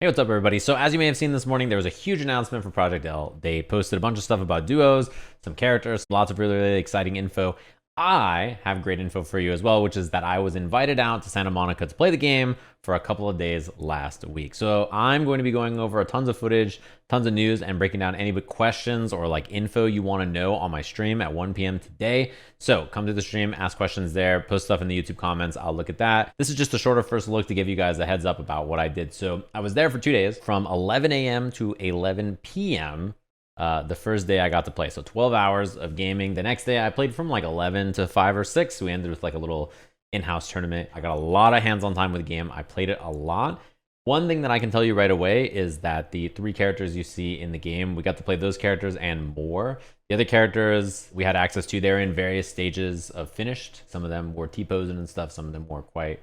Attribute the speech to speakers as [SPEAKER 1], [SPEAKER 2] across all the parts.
[SPEAKER 1] Hey, what's up, everybody? So, as you may have seen this morning, there was a huge announcement for Project L. They posted a bunch of stuff about duos, some characters, lots of really exciting info. I have great info for you as well, which is that I was invited out to Santa Monica to play the game for a couple of days last week. So I'm going to be going over tons of footage, tons of news, and breaking down any questions or like info you want to know on my stream at 1 p.m. today. So come to the stream, ask questions there, post stuff in the YouTube comments. I'll look at that. This is just a shorter first look to give you guys a heads up about what I did. So I was there for 2 days from 11 a.m. to 11 p.m. The first day I got to play. So 12 hours of gaming. The next day I played from like 11 to 5 or 6. We ended with like a little in-house tournament. I got a lot of hands-on time with the game. I played it a lot. One thing that I can tell you right away is that the 3 characters you see in the game, we got to play those characters and more. The other characters we had access to, they're in various stages of finished. Some of them were T-posing and stuff. Some of them were quite,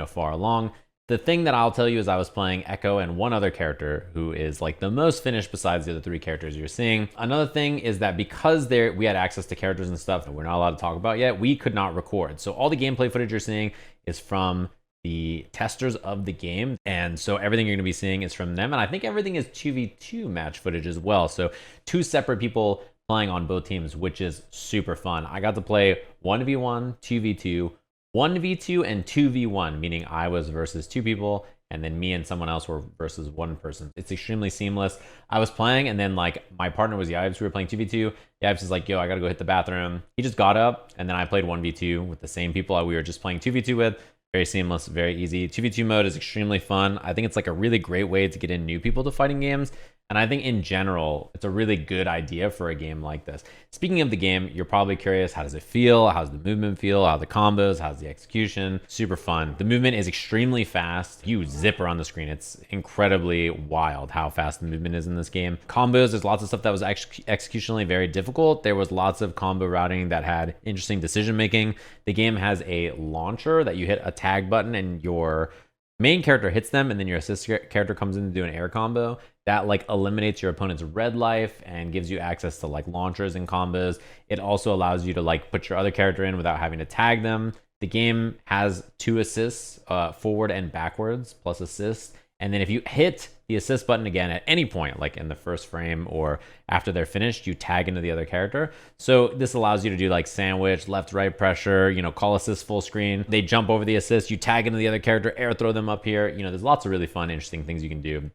[SPEAKER 1] far along. The thing that I'll tell you is I was playing Echo and one other character who is like the most finished besides the other 3 characters you're seeing. Another thing is that because we had access to characters and stuff that we're not allowed to talk about yet, we could not record. So all the gameplay footage you're seeing is from the testers of the game. And so everything you're going to be seeing is from them. And I think everything is 2v2 match footage as well. So 2 separate people playing on both teams, which is super fun. I got to play 1v1, 2v2, 1v2 and 2v1, meaning I was versus 2 people and then me and someone else were versus 1 person. It's extremely seamless. I was playing and then like my partner was Yibes. We were playing 2v2. Yibes is like, yo, I gotta go hit the bathroom. He just got up and then I played 1v2 with the same people we were just playing 2v2 with. Very seamless, very easy. 2v2 mode is extremely fun. I think it's like a really great way to get in new people to fighting games. And I think in general, it's a really good idea for a game like this. Speaking of the game, you're probably curious, how does it feel? How's the movement feel? How are the combos? How's the execution? Super fun. The movement is extremely fast. You zip around the screen. It's incredibly wild how fast the movement is in this game. Combos, there's lots of stuff that was executionally very difficult. There was lots of combo routing that had interesting decision making. The game has a launcher that you hit a tag button and your main character hits them and then your assist character comes in to do an air combo. That like eliminates your opponent's red life and gives you access to like launchers and combos. It also allows you to like put your other character in without having to tag them. The game has 2 assists, forward and backwards, plus assists. And then if you hit the assist button again at any point, like in the first frame or after they're finished, you tag into the other character. So this allows you to do like sandwich, left, right pressure, call assist full screen. They jump over the assist, you tag into the other character, air throw them up here. There's lots of really fun, interesting things you can do.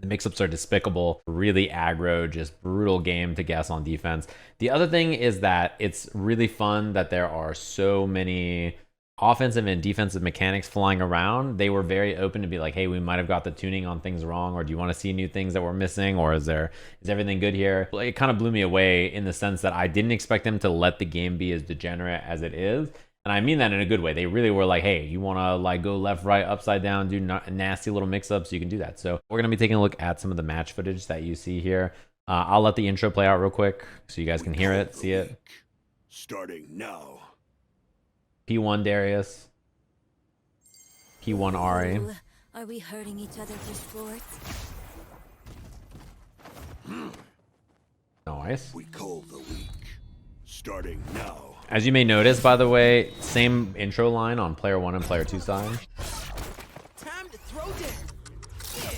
[SPEAKER 1] The mix-ups are despicable, really aggro, just brutal game to guess on defense. The other thing is that it's really fun that there are so many offensive and defensive mechanics flying around. They were very open to be like, hey, we might have got the tuning on things wrong, or do you want to see new things that we're missing, or is everything good here? It kind of blew me away in the sense that I didn't expect them to let the game be as degenerate as it is. And I mean that in a good way. They really were like, hey, you want to like go left, right, upside down, do nasty little mix-ups, you can do that. So we're going to be taking a look at some of the match footage that you see here. I'll let the intro play out real quick so you guys can hear it, see it.
[SPEAKER 2] Starting now.
[SPEAKER 1] P1 Darius. P1 Ari.
[SPEAKER 3] Ooh, are we hurting each other for sport?
[SPEAKER 1] Nice.
[SPEAKER 2] We call the week. Starting now.
[SPEAKER 1] As you may notice, by the way, same intro line on player 1 and player 2 side.
[SPEAKER 2] Time to throw down. Yeah.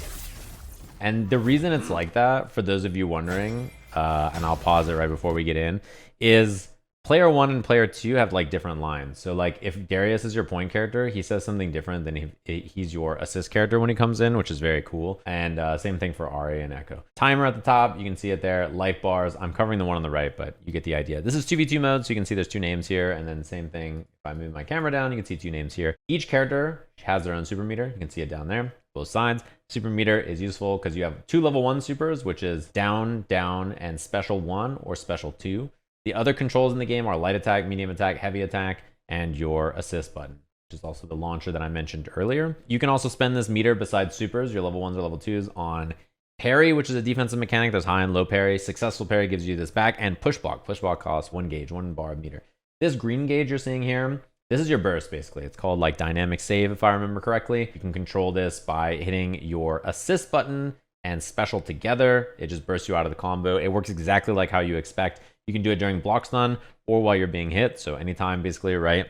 [SPEAKER 1] And the reason it's like that, for those of you wondering, and I'll pause it right before we get in, is player 1 and player 2 have like different lines. So like if Darius is your point character, he says something different than he's your assist character when he comes in, which is very cool. And same thing for Ari and Echo. Timer at the top, you can see it there. Life bars, I'm covering the one on the right, but you get the idea. This is 2v2 mode, so you can see there's 2 names here. And then same thing, if I move my camera down, you can see 2 names here. Each character has their own super meter. You can see it down there, both sides. Super meter is useful because you have 2 level 1 supers, which is down, down, and special 1 or special 2. The other controls in the game are light attack, medium attack, heavy attack, and your assist button, which is also the launcher that I mentioned earlier. You can also spend this meter besides supers, your level 1s or level 2s, on parry, which is a defensive mechanic. There's high and low parry. Successful parry gives you this back, and push block. Push block costs 1 gauge, 1 bar of meter. This green gauge you're seeing here, this is your burst, basically. It's called like dynamic save, if I remember correctly. You can control this by hitting your assist button and special together. It just bursts you out of the combo. It works exactly like how you expect. You can do it during block stun or while you're being hit. So anytime, basically, right?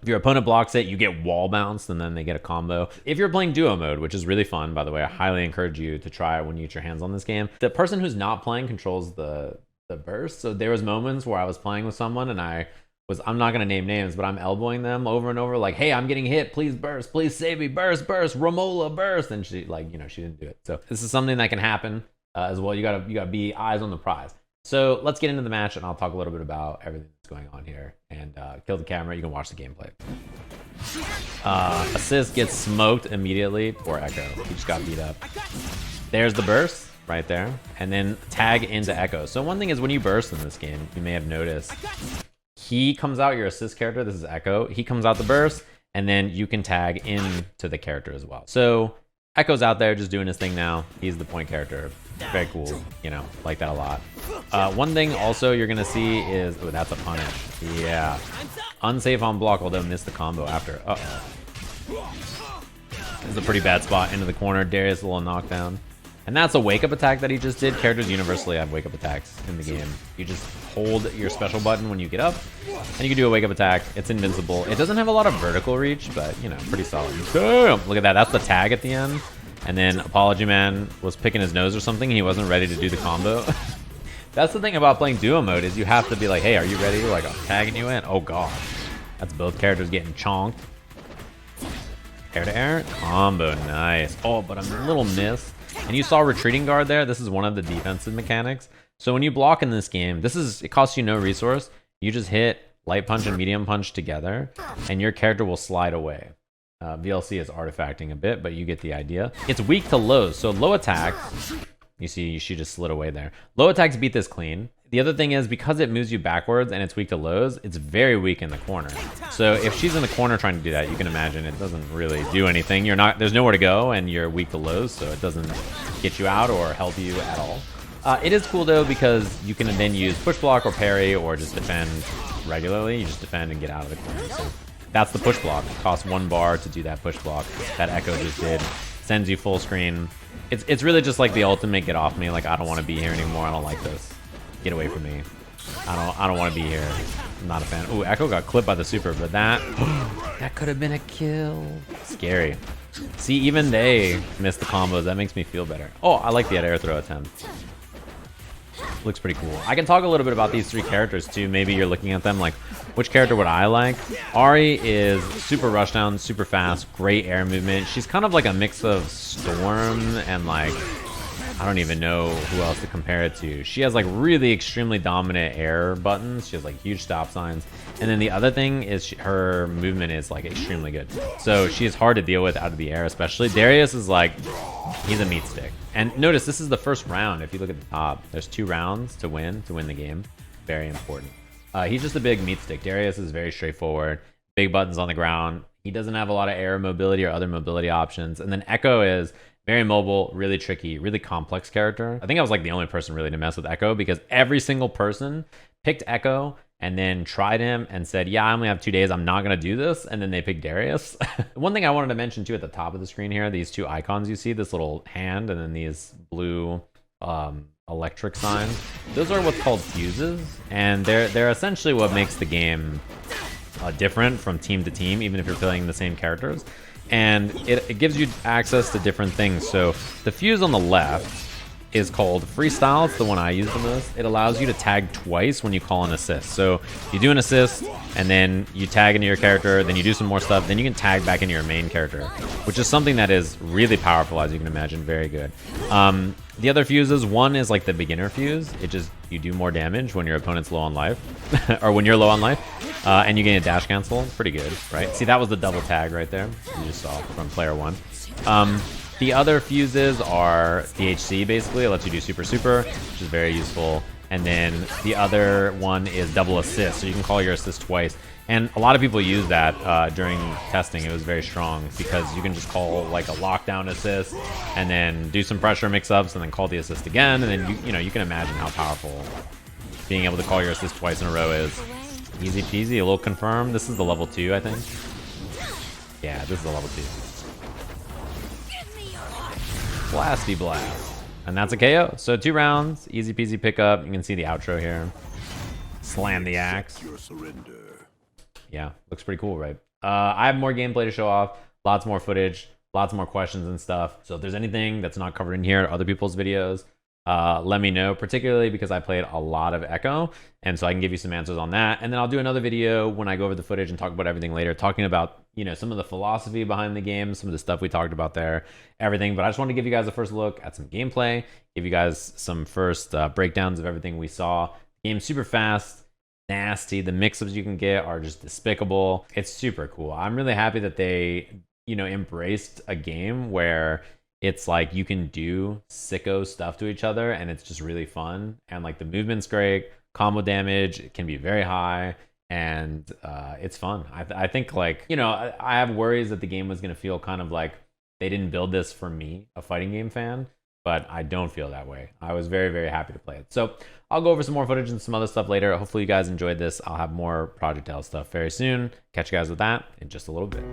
[SPEAKER 1] If your opponent blocks it, you get wall bounced, and then they get a combo. If you're playing duo mode, which is really fun, by the way, I highly encourage you to try it when you get your hands on this game. The person who's not playing controls the burst. So there was moments where I was playing with someone and I'm not gonna name names, but I'm elbowing them over and over, like, hey, I'm getting hit, please burst, please save me, burst, Romola, burst. And she, like, she didn't do it. So this is something that can happen as well. You gotta be eyes on the prize. So let's get into the match, and I'll talk a little bit about everything that's going on here. And kill the camera, you can watch the gameplay. Assist gets smoked immediately. Poor Echo, he just got beat up. There's the burst right there, and then tag into Echo. So one thing is, when you burst in this game, you may have noticed, he comes out, your assist character, this is Echo, he comes out the burst, and then you can tag into the character as well. So Echo's out there just doing his thing now. He's the point character. Very cool, like that a lot. One thing also you're gonna see is, oh, that's a punish. Yeah. Unsafe on block, although missed the combo after. This is a pretty bad spot into the corner. Darius, a little knockdown. And that's a wake-up attack that he just did. Characters universally have wake-up attacks in the game. You just hold your special button when you get up, and you can do a wake-up attack. It's invincible. It doesn't have a lot of vertical reach, but, pretty solid. Damn! Look at that. That's the tag at the end. And then Apology Man was picking his nose or something. He wasn't ready to do the combo. That's the thing about playing duo mode, is you have to be like, hey, are you ready? Like, I'm tagging you in. Oh, God. That's both characters getting chonked. Air to air. Combo. Nice. Oh, but a little miss. And you saw retreating guard there. This is one of the defensive mechanics. So when you block in this game, it costs you no resource. You just hit light punch and medium punch together, and your character will slide away. VLC is artifacting a bit, but you get the idea. It's weak to lows. So low attacks, you see she just slid away there. Low attacks beat this clean. The other thing is, because it moves you backwards and it's weak to lows, it's very weak in the corner. So if she's in the corner trying to do that, you can imagine it doesn't really do anything. There's nowhere to go, and you're weak to lows, so it doesn't get you out or help you at all. It is cool though, because you can then use push block or parry or just defend regularly. You just defend and get out of the corner. So that's the push block. It costs 1 bar to do that push block that Echo just did. Sends you full screen. It's really just like the ultimate get off me. Like, I don't want to be here anymore. I don't like this. Get away from me. I don't want to be here. I'm not a fan. Ooh, Echo got clipped by the super, but that could have been a kill. Scary. See, even they missed the combos. That makes me feel better. Oh, I like the air throw attempt. Looks pretty cool. I can talk a little bit about these 3 characters too. Maybe you're looking at them like, which character would I like? Ari is super rushdown, super fast, great air movement. She's kind of like a mix of Storm and, like, I don't even know who else to compare it to. She has like really extremely dominant air buttons. She has like huge stop signs. And then the other thing is her movement is like extremely good. So she is hard to deal with out of the air, especially. Darius is like, he's a meat stick. And notice this is the first round. If you look at the top, there's 2 rounds to win the game. Very important. He's just a big meat stick. Darius is very straightforward. Big buttons on the ground. He doesn't have a lot of air mobility or other mobility options. And then Echo is very mobile, really tricky, really complex character. I think I was like the only person really to mess with Echo, because every single person picked Echo and then tried him and said, yeah, I only have 2 days, I'm not gonna do this. And then they picked Darius. One thing I wanted to mention too at the top of the screen here, these 2 icons you see, this little hand and then these blue electric signs. Those are what's called fuses. And they're essentially what makes the game different from team to team, even if you're playing the same characters. And it gives you access to different things. So the fuse on the left is called Freestyle. It's the one I use the most. It allows you to tag twice when you call an assist. So you do an assist, and then you tag into your character, then you do some more stuff, then you can tag back into your main character, which is something that is really powerful, as you can imagine. Very good. The other fuses, one is like the beginner fuse. You do more damage when your opponent's low on life, or when you're low on life, and you gain a dash cancel. Pretty good, right? See, that was the double tag right there. You just saw from player 1. The other fuses are DHC, basically. It lets you do super, which is very useful. And then the other one is double assist, so you can call your assist twice. And a lot of people use that during testing. It was very strong because you can just call like a lockdown assist and then do some pressure mix-ups and then call the assist again. And then you can imagine how powerful being able to call your assist twice in a row is. Easy peasy, a little confirmed. This is the level 2, I think. Yeah, this is the level 2. Blasty blast. And that's a KO. So 2 rounds, easy peasy pickup. You can see the outro here. Slam the axe. Yeah, looks pretty cool, right? I have more gameplay to show off, lots more footage, lots more questions and stuff. So if there's anything that's not covered in here, other people's videos, let me know, particularly because I played a lot of Echo, and so I can give you some answers on that. And then I'll do another video when I go over the footage and talk about everything later, talking about, you know, some of the philosophy behind the game, some of the stuff we talked about there, everything. But I just want to give you guys a first look at some gameplay, give you guys some first breakdowns of everything we saw. Game's super fast, nasty. The mix-ups you can get are just despicable. It's super cool. I'm really happy that they, you know, embraced a game where it's like you can do sicko stuff to each other and it's just really fun. And like the movement's great, combo damage can be very high, and it's fun. I think, like, you know, I have worries that the game was going to feel kind of like they didn't build this for me, a fighting game fan, but I don't feel that way. I was very, very happy to play it. So I'll go over some more footage and some other stuff later. Hopefully you guys enjoyed this. I'll have more Project L stuff very soon. Catch you guys with that in just a little bit.